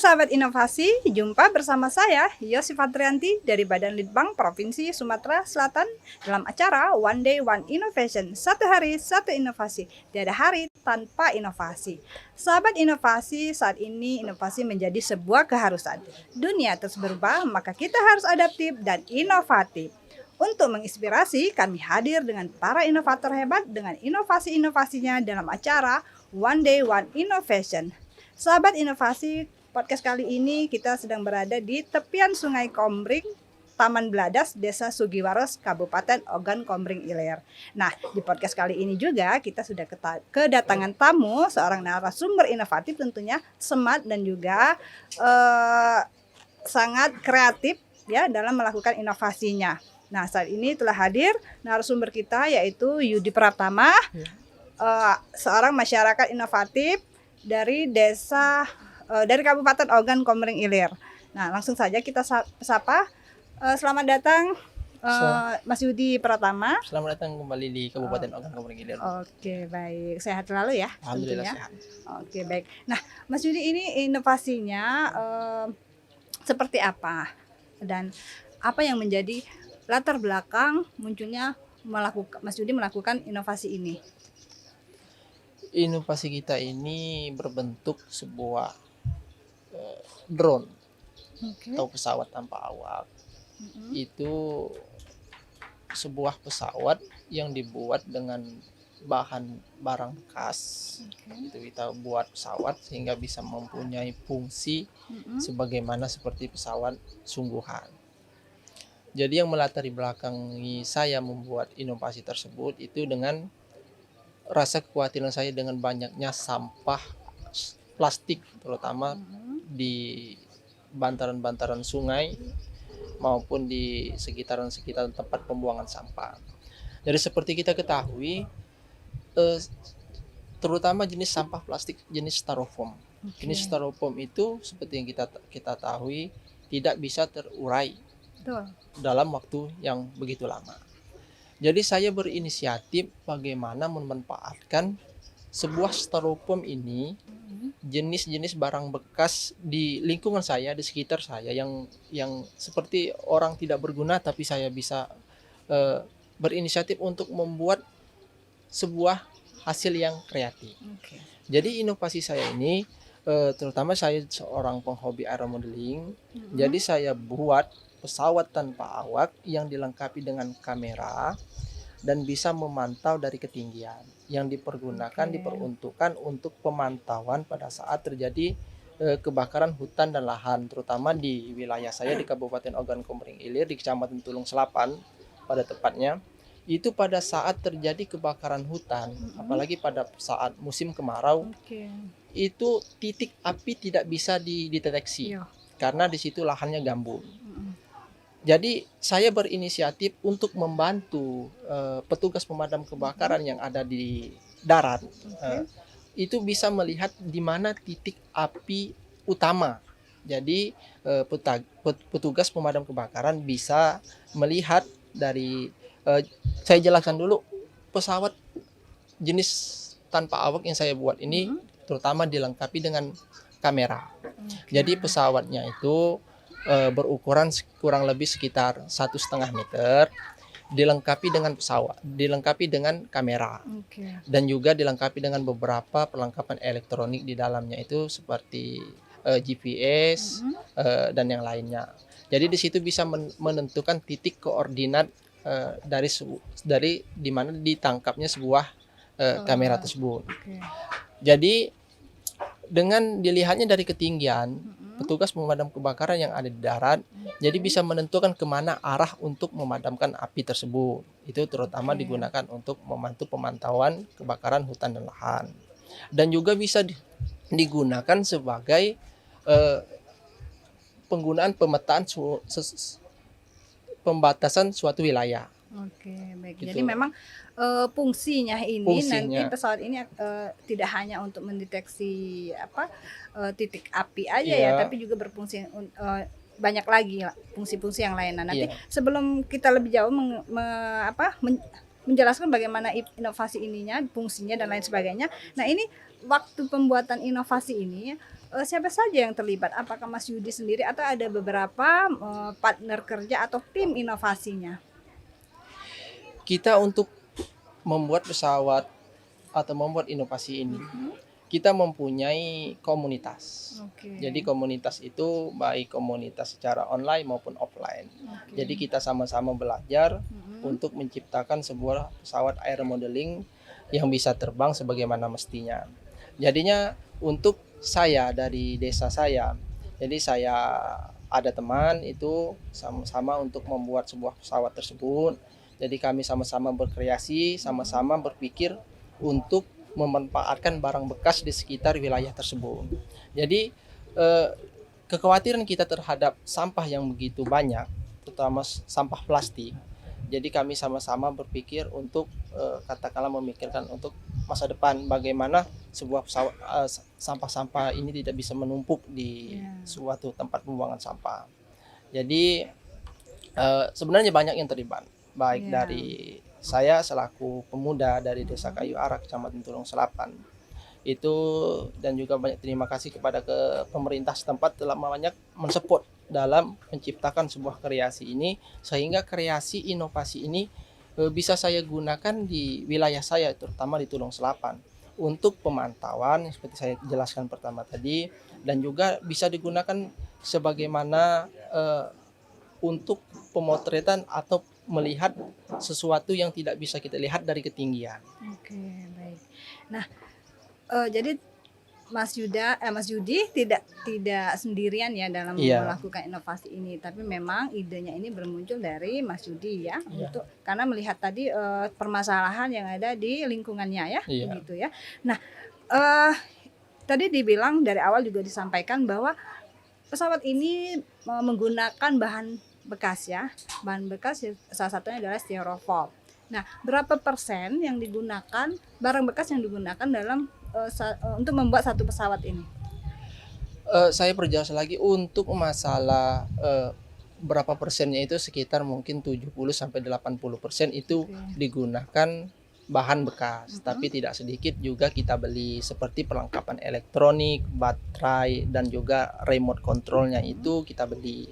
sahabat inovasi, jumpa bersama saya Yosifat Trianti dari Badan Litbang Provinsi Sumatera Selatan dalam acara One Day One Innovation. Satu hari satu inovasi, tiada hari tanpa inovasi. Sahabat inovasi, saat ini inovasi menjadi sebuah keharusan. Dunia terus berubah, maka kita harus adaptif dan inovatif. Untuk menginspirasi, kami hadir dengan para inovator hebat dengan inovasi-inovasinya dalam acara One Day One Innovation. Sahabat inovasi, podcast kali ini kita sedang berada di tepian Sungai Komering, Taman Bladas, Desa Sugiwaras, Kabupaten Ogan Komering Ilir. Nah, di podcast kali ini juga kita sudah kedatangan tamu, seorang narasumber inovatif tentunya, smart dan juga sangat kreatif ya dalam melakukan inovasinya. Nah, saat ini telah hadir narasumber kita yaitu Yudi Pratama, seorang masyarakat inovatif dari dari Kabupaten Ogan Komering Ilir. Nah, langsung saja kita sapa. Selamat datang Mas Yudi Pratama. Selamat datang kembali di Kabupaten Ogan Komering Ilir. Oke, baik. Sehat selalu ya? Alhamdulillah tentunya. sehat. Oke, baik. Nah, Mas Yudi ini inovasinya seperti apa? Dan apa yang menjadi latar belakang munculnya Mas Yudi melakukan inovasi ini? Inovasi kita ini berbentuk sebuah drone atau pesawat tanpa awak. Itu sebuah pesawat yang dibuat dengan bahan barang bekas. Itu kita buat pesawat sehingga bisa mempunyai fungsi sebagaimana seperti pesawat sungguhan. Jadi yang melatari belakangi saya membuat inovasi tersebut itu dengan rasa kekhawatiran saya dengan banyaknya sampah plastik, terutama di bantaran-bantaran sungai maupun di sekitaran tempat pembuangan sampah. Jadi seperti kita ketahui, terutama jenis sampah plastik jenis styrofoam. Jenis styrofoam itu seperti yang kita tahu tidak bisa terurai dalam waktu yang begitu lama. Jadi saya berinisiatif bagaimana memanfaatkan sebuah styrofoam ini, jenis-jenis barang bekas di lingkungan saya, di sekitar saya yang seperti orang tidak berguna, tapi saya bisa berinisiatif untuk membuat sebuah hasil yang kreatif. Jadi inovasi saya ini, terutama saya seorang penghobi aeromodeling, jadi saya buat pesawat tanpa awak yang dilengkapi dengan kamera dan bisa memantau dari ketinggian, yang diperuntukkan untuk pemantauan pada saat terjadi kebakaran hutan dan lahan, terutama di wilayah saya di Kabupaten Ogan Komering Ilir di Kecamatan Tulung Selapan pada tepatnya. Itu pada saat terjadi kebakaran hutan, apalagi pada saat musim kemarau, itu titik api tidak bisa dideteksi karena di situ lahannya gambut. Jadi saya berinisiatif untuk membantu petugas pemadam kebakaran yang ada di darat, itu bisa melihat di mana titik api utama. Jadi petugas pemadam kebakaran bisa melihat dari, saya jelaskan dulu, pesawat jenis tanpa awak yang saya buat ini terutama dilengkapi dengan kamera. Jadi pesawatnya itu berukuran kurang lebih sekitar 1,5 meter, dilengkapi dengan kamera, dan juga dilengkapi dengan beberapa perlengkapan elektronik di dalamnya itu seperti GPS dan yang lainnya. Jadi di situ bisa menentukan titik koordinat dari di mana ditangkapnya sebuah kamera tersebut. Jadi dengan dilihatnya dari ketinggian, petugas pemadam kebakaran yang ada di darat jadi bisa menentukan kemana arah untuk memadamkan api tersebut. Itu terutama digunakan untuk membantu pemantauan kebakaran hutan dan lahan, dan juga bisa digunakan sebagai penggunaan pemetaan pembatasan suatu wilayah. Baik. Gitu. Jadi memang fungsinya nanti pesawat ini tidak hanya untuk mendeteksi titik api aja ya, tapi juga berfungsi banyak lagi fungsi-fungsi yang lain. Nah, nanti sebelum kita lebih jauh menjelaskan bagaimana inovasi ininya, fungsinya dan lain sebagainya. Nah, ini waktu pembuatan inovasi ini siapa saja yang terlibat? Apakah Mas Yudi sendiri atau ada beberapa partner kerja atau tim inovasinya? Kita untuk membuat pesawat atau membuat inovasi ini, kita mempunyai komunitas. Oke. Jadi komunitas itu baik komunitas secara online maupun offline. Oke. Jadi kita sama-sama belajar Mhm. untuk menciptakan sebuah pesawat air modeling yang bisa terbang sebagaimana mestinya. Jadinya untuk saya dari desa saya, jadi saya ada teman itu sama-sama untuk membuat sebuah pesawat tersebut. Jadi kami sama-sama berkreasi, sama-sama berpikir untuk memanfaatkan barang bekas di sekitar wilayah tersebut. Jadi kekhawatiran kita terhadap sampah yang begitu banyak, terutama sampah plastik. Jadi kami sama-sama berpikir untuk katakanlah memikirkan untuk masa depan bagaimana sebuah pesawat sampah-sampah ini tidak bisa menumpuk di suatu tempat pembuangan sampah. Jadi sebenarnya banyak yang terlibat, baik dari saya selaku pemuda dari Desa Kayu Arak, Kecamatan Tulung Selapan itu, dan juga banyak terima kasih kepada pemerintah setempat telah banyak mensupport dalam menciptakan sebuah kreasi ini, sehingga kreasi inovasi ini bisa saya gunakan di wilayah saya, terutama di Tulung Selapan untuk pemantauan seperti saya jelaskan pertama tadi, dan juga bisa digunakan sebagaimana untuk pemotretan atau melihat sesuatu yang tidak bisa kita lihat dari ketinggian. Oke, baik. Nah, jadi Mas Yudi tidak sendirian ya dalam melakukan inovasi ini, tapi memang idenya ini bermuncul dari Mas Yudi ya, untuk karena melihat tadi permasalahan yang ada di lingkungannya ya, begitu ya. Nah, tadi dibilang dari awal juga disampaikan bahwa pesawat ini menggunakan bahan bekas ya. Bahan bekas salah satunya adalah styrofoam. Nah, berapa persen yang digunakan, barang bekas yang digunakan dalam untuk membuat satu pesawat ini? Saya perjelas lagi untuk masalah berapa persennya itu sekitar mungkin 70-80% itu digunakan bahan bekas, tapi tidak sedikit juga kita beli seperti perlengkapan elektronik, baterai, dan juga remote controlnya itu kita beli.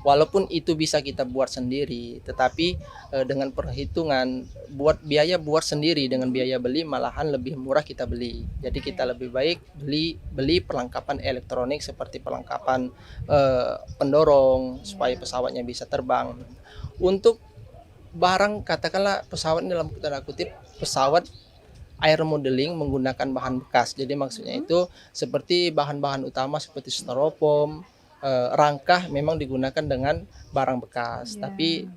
Walaupun itu bisa kita buat sendiri, tetapi dengan perhitungan biaya buat sendiri dengan biaya beli malahan lebih murah kita beli. Jadi kita lebih baik beli perlengkapan elektronik seperti perlengkapan pendorong supaya pesawatnya bisa terbang. Untuk barang katakanlah pesawat ini dalam tanda kutip pesawat air modeling menggunakan bahan bekas. Jadi maksudnya itu seperti bahan-bahan utama seperti styrofoam, rangka memang digunakan dengan barang bekas. Tapi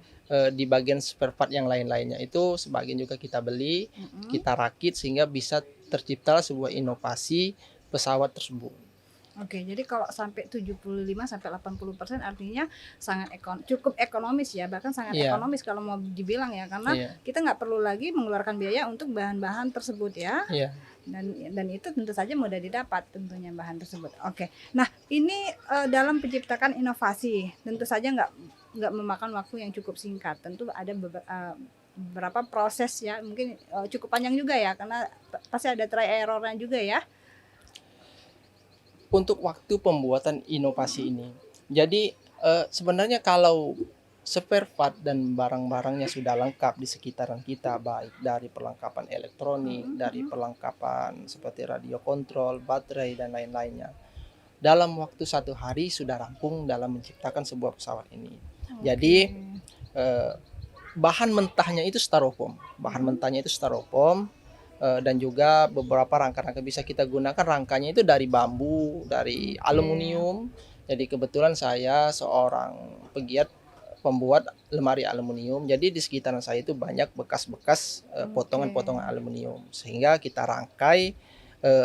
di bagian spare part yang lain-lainnya itu sebagian juga kita beli, kita rakit sehingga bisa tercipta sebuah inovasi pesawat tersebut. Oke, jadi kalau sampai 75-80% artinya sangat cukup ekonomis ya, bahkan sangat ekonomis kalau mau dibilang ya, karena kita nggak perlu lagi mengeluarkan biaya untuk bahan-bahan tersebut ya. Dan itu tentu saja mudah didapat tentunya bahan tersebut. Oke, nah ini dalam menciptakan inovasi tentu saja nggak memakan waktu yang cukup singkat, tentu ada beberapa proses ya, mungkin cukup panjang juga ya, karena pasti ada try errornya juga ya. Untuk waktu pembuatan inovasi ini, jadi sebenarnya kalau spare part dan barang-barangnya sudah lengkap di sekitaran kita, baik dari perlengkapan elektronik, dari perlengkapan seperti radio kontrol, baterai, dan lain-lainnya, dalam waktu 1 hari sudah rampung dalam menciptakan sebuah pesawat ini. Jadi bahan mentahnya itu styrofoam, dan juga beberapa rangka-rangka bisa kita gunakan rangkanya itu dari bambu, dari aluminium. Jadi kebetulan saya seorang pegiat pembuat lemari aluminium. Jadi di sekitaran saya itu banyak bekas-bekas potongan-potongan aluminium, sehingga kita rangkai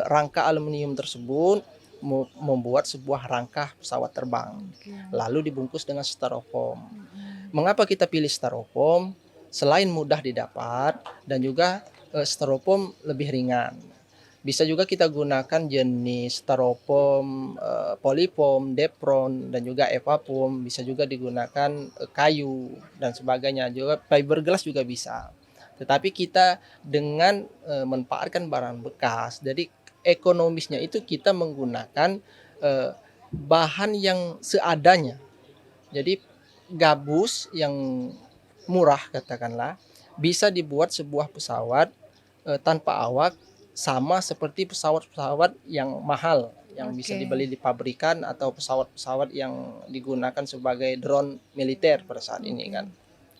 rangka aluminium tersebut membuat sebuah rangka pesawat terbang. Lalu dibungkus dengan styrofoam. Mengapa kita pilih styrofoam? Selain mudah didapat dan juga styrofoam lebih ringan. Bisa juga kita gunakan jenis styrofoam, polyfoam, depron, dan juga evafoam. Bisa juga digunakan kayu dan sebagainya. Juga fiberglass juga bisa. Tetapi kita dengan manfaatkan barang bekas, jadi ekonomisnya itu kita menggunakan bahan yang seadanya. Jadi gabus yang murah katakanlah bisa dibuat sebuah pesawat tanpa awak, sama seperti pesawat-pesawat yang mahal yang bisa dibeli di pabrikan atau pesawat-pesawat yang digunakan sebagai drone militer pada saat ini kan.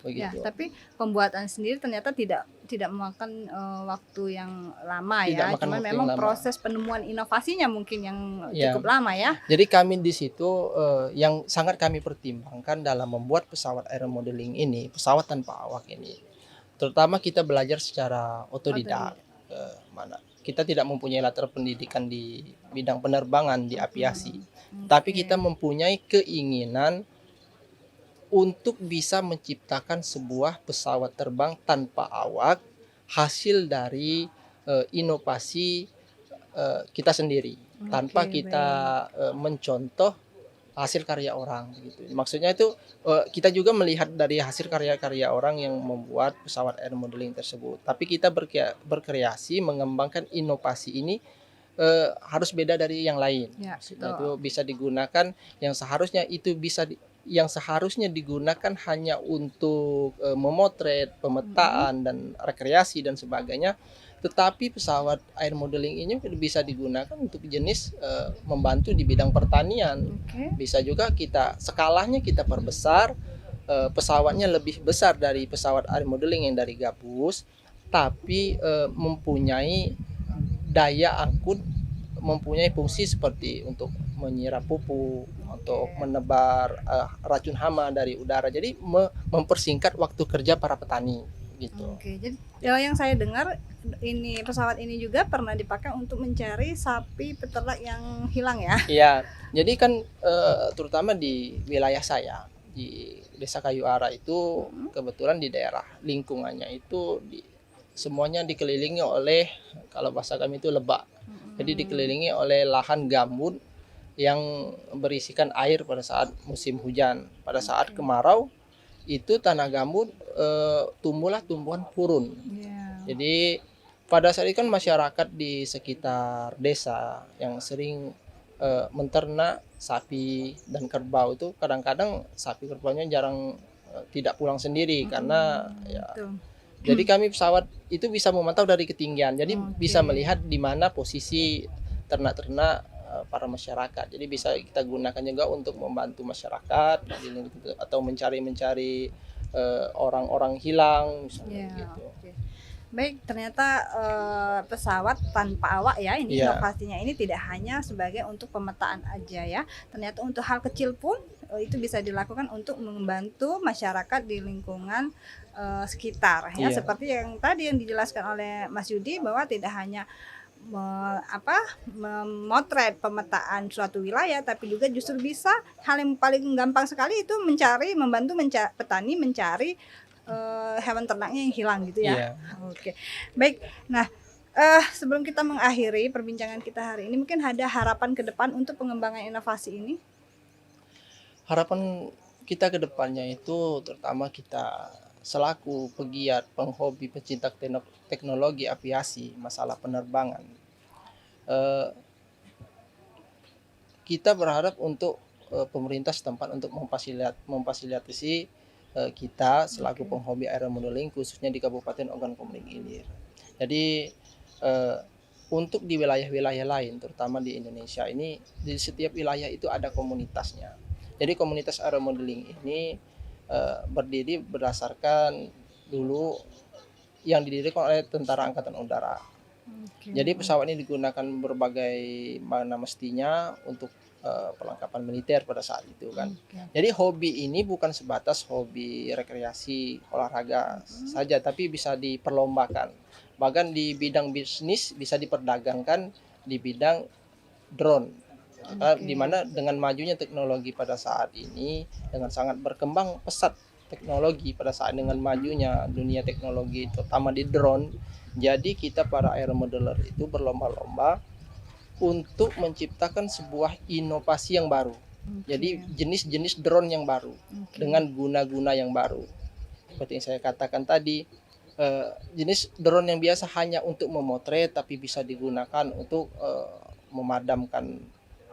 Ya, Begitu. tapi pembuatan sendiri ternyata tidak memakan waktu yang lama Tidak ya. makan Cuman waktu memang yang lama. proses penemuan inovasinya mungkin yang Ya. cukup lama ya. Jadi kami di situ yang sangat kami pertimbangkan dalam membuat pesawat aeromodeling ini, pesawat tanpa awak ini. Terutama kita belajar secara otodidak. Mana kita tidak mempunyai latar pendidikan di bidang penerbangan di aviasi, tapi kita mempunyai keinginan untuk bisa menciptakan sebuah pesawat terbang tanpa awak hasil dari inovasi kita sendiri, tanpa kita mencontoh hasil karya orang gitu. Maksudnya itu kita juga melihat dari hasil karya-karya orang yang membuat pesawat aeromodeling tersebut. Tapi kita berkreasi mengembangkan inovasi ini harus beda dari yang lain. Ya, Maksudnya itu bisa digunakan yang seharusnya digunakan hanya untuk memotret, pemetaan dan rekreasi dan sebagainya. Tetapi pesawat air modeling ini bisa digunakan untuk jenis membantu di bidang pertanian. Bisa juga skalanya kita perbesar, pesawatnya lebih besar dari pesawat air modeling yang dari gabus, tapi mempunyai daya angkut, mempunyai fungsi seperti untuk menyerap pupuk, untuk menebar racun hama dari udara. Jadi mempersingkat waktu kerja para petani gitu. Jadi yang saya dengar ini pesawat ini juga pernah dipakai untuk mencari sapi peternak yang hilang ya. Iya, jadi kan terutama di wilayah saya di Desa Kayu Ara itu kebetulan di daerah lingkungannya itu semuanya dikelilingi oleh, kalau bahasa kami itu lebak. Jadi dikelilingi oleh lahan gambut yang berisikan air pada saat musim hujan. Pada saat kemarau itu tanah gambut tumbuhlah tumbuhan purun. Jadi pada saat itu kan masyarakat di sekitar desa yang sering menternak sapi dan kerbau itu, kadang-kadang sapi kerbaunya jarang tidak pulang sendiri karena ya. Jadi kami pesawat itu bisa memantau dari ketinggian. Jadi bisa melihat di mana posisi ternak-ternak para masyarakat. Jadi bisa kita gunakan juga untuk membantu masyarakat atau mencari orang-orang hilang misalnya gitu. Baik, ternyata pesawat tanpa awak ya, ini inovasinya ini tidak hanya sebagai untuk pemetaan aja ya. Ternyata untuk hal kecil pun itu bisa dilakukan untuk membantu masyarakat di lingkungan sekitar ya. Seperti yang tadi yang dijelaskan oleh Mas Yudi, bahwa tidak hanya memotret pemetaan suatu wilayah, tapi juga justru bisa hal yang paling gampang sekali itu membantu petani mencari hewan ternaknya yang hilang gitu ya. Baik. Nah, sebelum kita mengakhiri perbincangan kita hari ini, mungkin ada harapan ke depan untuk pengembangan inovasi ini? Harapan kita ke depannya itu terutama kita selaku pegiat, penghobi, pecinta teknologi aviasi, masalah penerbangan, kita berharap untuk pemerintah setempat untuk memfasilitasi kita selaku penghobi aeromodeling, khususnya di Kabupaten Ogan Komering Ilir. Jadi untuk di wilayah-wilayah lain, terutama di Indonesia ini, di setiap wilayah itu ada komunitasnya. Jadi komunitas aeromodeling ini berdiri berdasarkan dulu yang didirikan oleh Tentara Angkatan Udara. Jadi pesawat ini digunakan berbagai mana mestinya untuk perlengkapan militer pada saat itu kan. Jadi hobi ini bukan sebatas hobi rekreasi olahraga saja, tapi bisa diperlombakan. Bahkan di bidang bisnis bisa diperdagangkan di bidang drone. Di mana dengan majunya teknologi pada saat ini, dengan sangat berkembang pesat teknologi pada saat dengan majunya dunia teknologi terutama di drone, jadi kita para aeromodeler itu berlomba-lomba untuk menciptakan sebuah inovasi yang baru. Jadi jenis-jenis drone yang baru dengan guna-guna yang baru. Seperti yang saya katakan tadi, jenis drone yang biasa hanya untuk memotret tapi bisa digunakan untuk memadamkan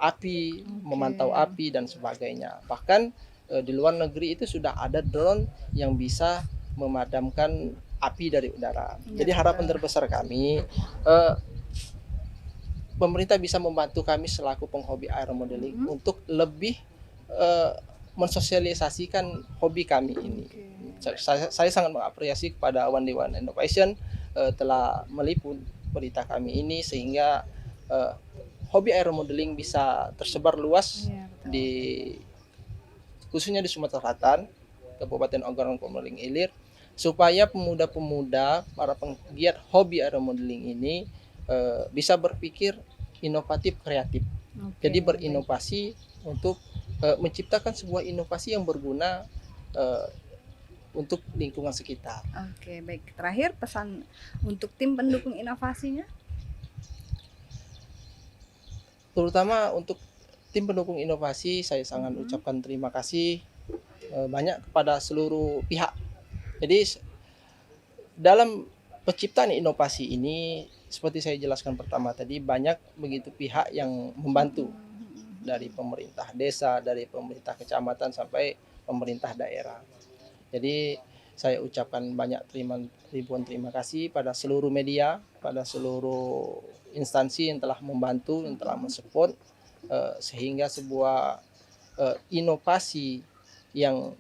api, memantau api dan sebagainya. Bahkan di luar negeri itu sudah ada drone yang bisa memadamkan api dari udara. Ya, jadi harapan terbesar kami, pemerintah bisa membantu kami selaku penghobi aeromodeling untuk lebih mensosialisasikan hobi kami ini. Saya sangat mengapresiasi kepada One Day One Innovation telah meliput berita kami ini sehingga hobi aeromodeling bisa tersebar luas di khususnya di Sumatera Selatan, Kabupaten Ogorong Komering Ilir, supaya pemuda-pemuda para penggiat hobi aeromodeling ini bisa berpikir inovatif, kreatif. Jadi berinovasi untuk menciptakan sebuah inovasi yang berguna untuk lingkungan sekitar. Oke, baik. Terakhir pesan untuk tim pendukung inovasinya? Terutama untuk tim pendukung inovasi, saya sangat ucapkan terima kasih banyak kepada seluruh pihak. Jadi dalam penciptaan inovasi ini, seperti saya jelaskan pertama tadi, banyak begitu pihak yang membantu, dari pemerintah desa, dari pemerintah kecamatan sampai pemerintah daerah. Jadi saya ucapkan ribuan terima kasih pada seluruh media, pada seluruh instansi yang telah membantu, yang telah mensupport sehingga sebuah inovasi yang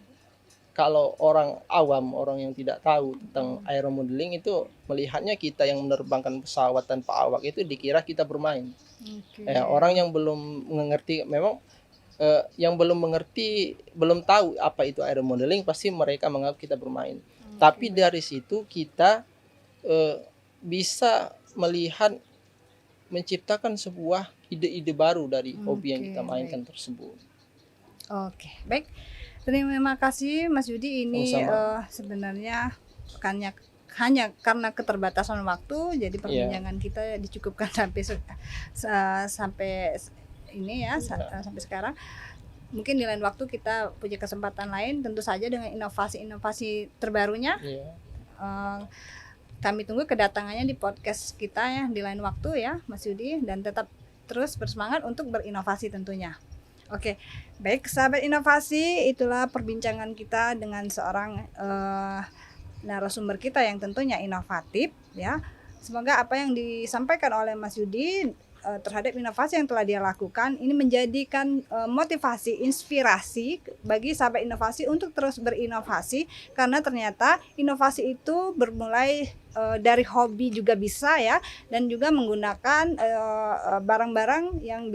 kalau orang awam, orang yang tidak tahu tentang aeromodeling itu melihatnya kita yang menerbangkan pesawat tanpa awak itu dikira kita bermain. Orang yang belum mengerti, memang yang belum mengerti, belum tahu apa itu aeromodeling, pasti mereka menganggap kita bermain. Tapi dari situ kita bisa melihat, menciptakan sebuah ide-ide baru dari hobi yang kita mainkan tersebut. Oke, baik. Terima kasih Mas Yudi. Ini sebenarnya hanya karena keterbatasan waktu, jadi perbincangan kita dicukupkan sampai ini ya, sampai sekarang. Mungkin di lain waktu kita punya kesempatan lain, tentu saja dengan inovasi-inovasi terbarunya. Kami tunggu kedatangannya di podcast kita ya di lain waktu ya Mas Yudi, dan tetap terus bersemangat untuk berinovasi tentunya. Oke, baik sahabat inovasi, itulah perbincangan kita dengan seorang narasumber kita yang tentunya inovatif ya. Semoga apa yang disampaikan oleh Mas Yudi terhadap inovasi yang telah dia lakukan ini menjadikan motivasi, inspirasi bagi sahabat inovasi untuk terus berinovasi, karena ternyata inovasi itu bermulai dari hobi juga bisa ya, dan juga menggunakan barang-barang yang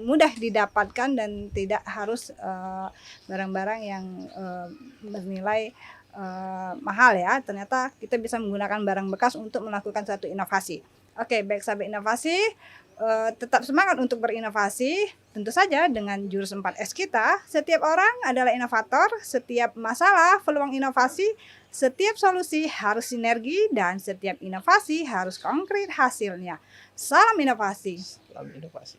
mudah didapatkan dan tidak harus barang-barang yang bernilai mahal ya. Ternyata kita bisa menggunakan barang bekas untuk melakukan suatu inovasi. Oke, baik sahabat inovasi, tetap semangat untuk berinovasi, tentu saja dengan jurus 4S kita. Setiap orang adalah inovator, setiap masalah peluang inovasi, setiap solusi harus sinergi, dan setiap inovasi harus konkret hasilnya. Salam inovasi. Salam inovasi.